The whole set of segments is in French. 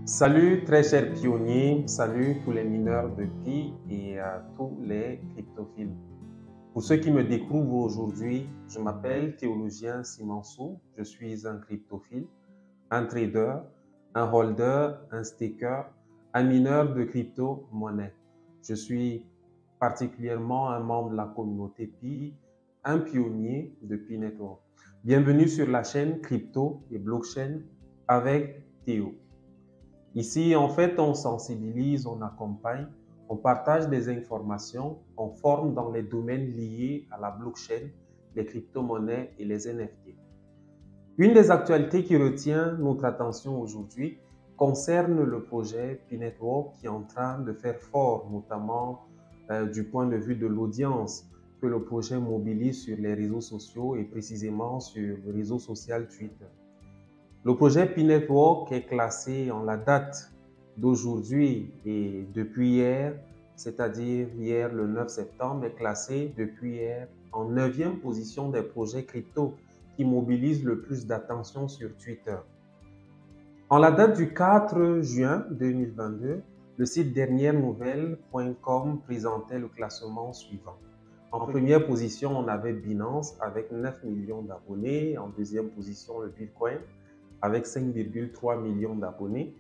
Salut très chers pionniers, salut tous les mineurs de Pi et à tous les cryptophiles. Pour ceux qui me découvrent aujourd'hui, je m'appelle Théologien Simansou, je suis un cryptophile, un trader, un holder, un staker, un mineur de crypto-monnaie. Je suis particulièrement un membre de la communauté Pi, un pionnier de Pi Network. Bienvenue sur la chaîne Crypto et Blockchain avec Théo. Ici, en fait, on sensibilise, on accompagne, on partage des informations, on forme dans les domaines liés à la blockchain, les crypto-monnaies et les NFT. Une des actualités qui retient notre attention aujourd'hui concerne le projet Pi Network qui est en train de faire fort, notamment du point de vue de l'audience que le projet mobilise sur les réseaux sociaux et précisément sur le réseau social Twitter. Le projet Pi Network est classé en la date d'aujourd'hui et depuis hier, c'est-à-dire hier le 9 septembre, est classé depuis hier en 9e position des projets crypto qui mobilisent le plus d'attention sur Twitter. En la date du 4 juin 2022, le site dernièrenouvelles.com présentait le classement suivant. En première position, on avait Binance avec 9 millions d'abonnés. En deuxième position, le Bitcoin avec 5,3 millions d'abonnés.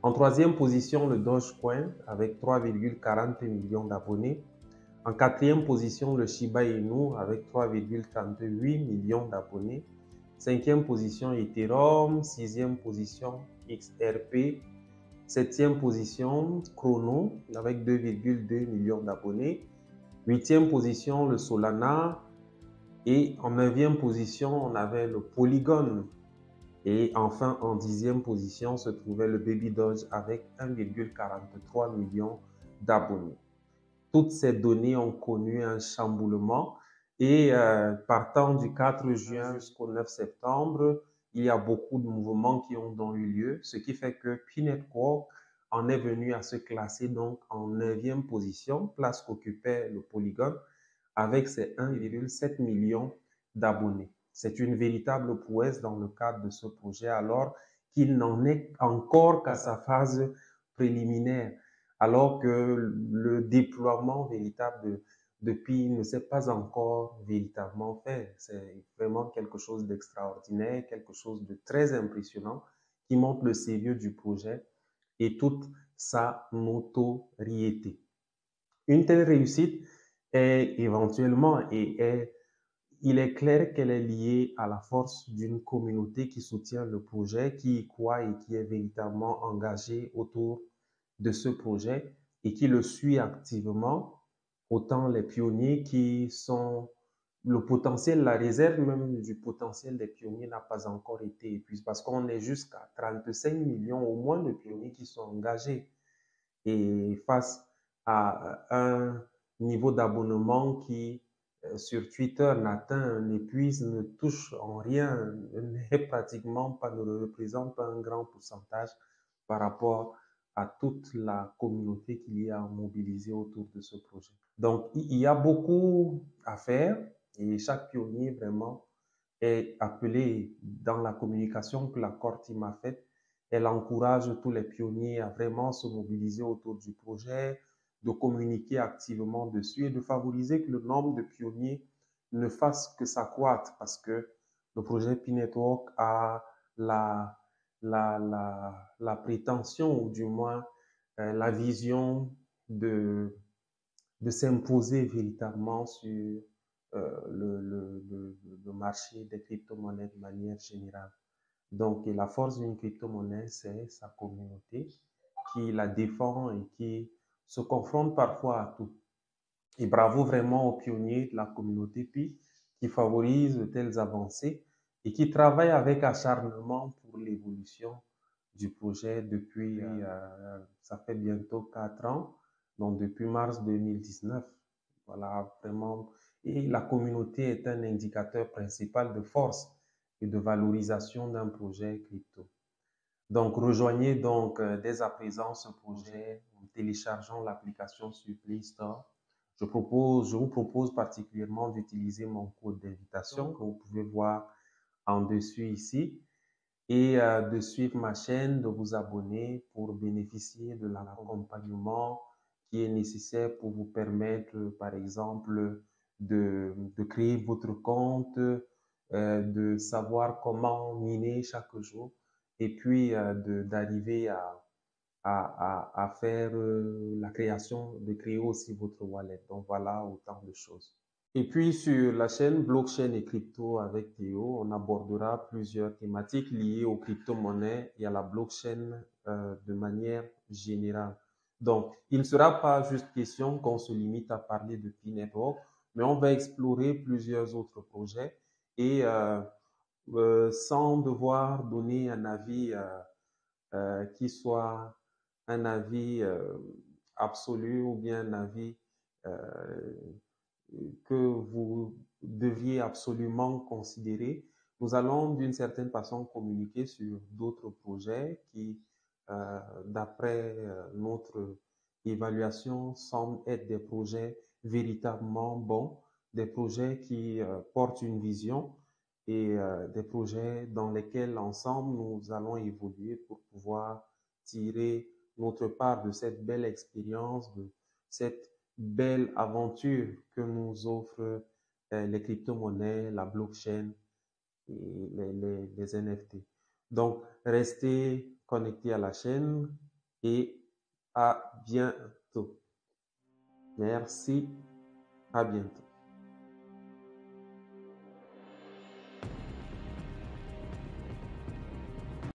En troisième position, le Dogecoin avec 3,40 millions d'abonnés. En quatrième position, le Shiba Inu avec 3,38 millions d'abonnés. Cinquième position, Ethereum. Sixième position, XRP. Septième position, Chrono avec 2,2 millions d'abonnés. Huitième position, le Solana. Et en neuvième position, on avait le Polygon. Et enfin, en 10e position se trouvait le Baby Doge avec 1,43 million d'abonnés. Toutes ces données ont connu un chamboulement et partant du 4 juin jusqu'au 9 septembre, il y a beaucoup de mouvements qui ont donc eu lieu, ce qui fait que Pi Network en est venu à se classer donc en 9e position, place qu'occupait le Polygon avec ses 1,7 million d'abonnés. C'est une véritable prouesse dans le cadre de ce projet alors qu'il n'en est encore qu'à sa phase préliminaire, alors que le déploiement véritable de Pi ne s'est pas encore véritablement fait. C'est vraiment quelque chose d'extraordinaire, quelque chose de très impressionnant qui montre le sérieux du projet et toute sa notoriété. Une telle réussite est éventuellement il est clair qu'elle est liée à la force d'une communauté qui soutient le projet, qui y croit et qui est véritablement engagée autour de ce projet et qui le suit activement, autant les pionniers qui sont le potentiel, la réserve même du potentiel des pionniers n'a pas encore été épuisée parce qu'on est jusqu'à 35 millions au moins de pionniers qui sont engagés et face à un niveau d'abonnement qui sur Twitter n'atteint, n'épuise, ne touche en rien, n'est pratiquement pas, ne représente pas un grand pourcentage par rapport à toute la communauté qu'il y a mobilisée autour de ce projet. Donc, il y a beaucoup à faire et chaque pionnier vraiment est appelé dans la communication que la Core Team a faite. Elle encourage tous les pionniers à vraiment se mobiliser autour du projet, de communiquer activement dessus et de favoriser que le nombre de pionniers ne fasse que s'accroître parce que le projet Pi Network a la prétention ou du moins la vision de s'imposer véritablement sur le marché des crypto-monnaies de manière générale. Donc, et la force d'une crypto-monnaie, c'est sa communauté qui la défend et qui se confronte parfois à tout. Et bravo vraiment aux pionniers de la communauté Pi qui favorisent de telles avancées et qui travaillent avec acharnement pour l'évolution du projet depuis, ça fait bientôt 4 ans, donc depuis mars 2019. Voilà, vraiment. Et la communauté est un indicateur principal de force et de valorisation d'un projet crypto. Donc, rejoignez donc dès à présent ce projet en téléchargeant l'application sur Play Store. Je vous propose particulièrement d'utiliser mon code d'invitation que vous pouvez voir en dessus ici et de suivre ma chaîne, de vous abonner pour bénéficier de l'accompagnement qui est nécessaire pour vous permettre, par exemple, de créer votre compte, de savoir comment miner chaque jour et puis d'arriver à faire la création, de créer aussi votre wallet. Donc voilà autant de choses. Et puis sur la chaîne Blockchain et Crypto avec Théo, on abordera plusieurs thématiques liées aux crypto-monnaies et à la blockchain de manière générale. Donc, il ne sera pas juste question qu'on se limite à parler de P-Network, mais on va explorer plusieurs autres projets et sans devoir donner un avis qui soit un avis absolu ou bien un avis euh, que vous devriez absolument considérer. Nous allons d'une certaine façon communiquer sur d'autres projets qui, d'après notre évaluation, semblent être des projets véritablement bons, des projets qui portent une vision et des projets dans lesquels ensemble nous allons évoluer pour pouvoir tirer notre part de cette belle expérience, de cette belle aventure que nous offrent les crypto-monnaies, la blockchain et les NFT. Donc, restez connectés à la chaîne et à bientôt. Merci, à bientôt.